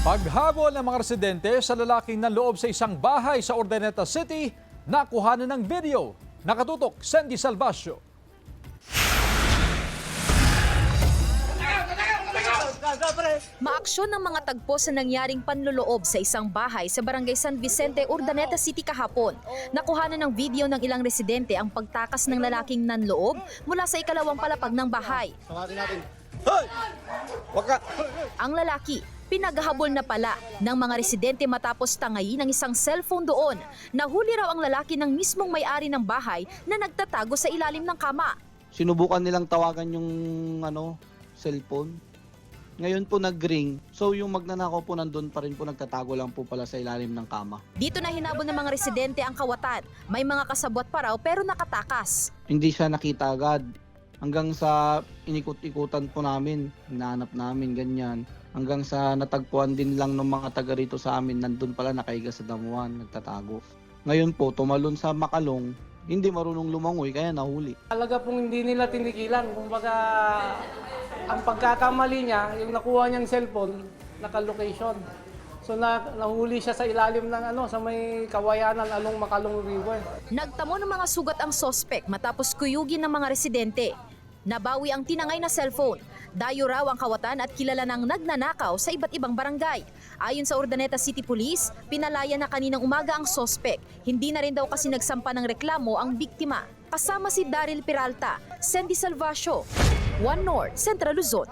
Paghabol ng mga residente sa lalaking nanloob sa isang bahay sa Urdaneta City, nakuhanan ng video. Nakatutok, Sandy Salvacio. Maaksyon ng mga tagpo sa nangyaring panloloob sa isang bahay sa Barangay San Vicente, Urdaneta City kahapon. Nakuhanan ng video ng ilang residente ang pagtakas ng lalaking nanloob mula sa ikalawang palapag ng bahay. Hoy! Wag ka! Ang lalaki, pinaghahabol na pala ng mga residente matapos tangayin ng isang cellphone doon. Nahuli raw ang lalaki ng mismong may-ari ng bahay na nagtatago sa ilalim ng kama. Sinubukan nilang tawagan yung cellphone. Ngayon po nag-ring. So yung magnanakaw po nandun pa rin po, nagtatago lang po pala sa ilalim ng kama. Dito na hinabol ng mga residente ang kawatan. May mga kasabwat pa raw pero nakatakas. Hindi siya nakita agad. Hanggang sa inikot-ikutan po namin, hinahanap namin ganyan. Hanggang sa natagpuan din lang ng mga taga rito sa amin, nandun pala nakaiga sa damuhan, nagtatago. Ngayon po, tumalon sa makalong, hindi marunong lumangoy kaya nahuli. Talaga pong hindi nila tinikilan. Kumbaga, ang pagkakamali niya, yung nakuha niyang cellphone, naka-location. So nahuli siya sa ilalim ng sa may kawayanan, Along Makalong River. Nagtamo ng mga sugat ang sospek matapos kuyugin ng mga residente. Nabawi ang tinangay na cellphone. Dayo raw ang kawatan at kilala ng nagnanakaw sa iba't ibang barangay. Ayon sa Urdaneta City Police, pinalaya na kaninang umaga ang sospek. Hindi na rin daw kasi nagsampa ng reklamo ang biktima. Kasama si Daryl Peralta, Sandy Salvacio, One North, Central Luzon.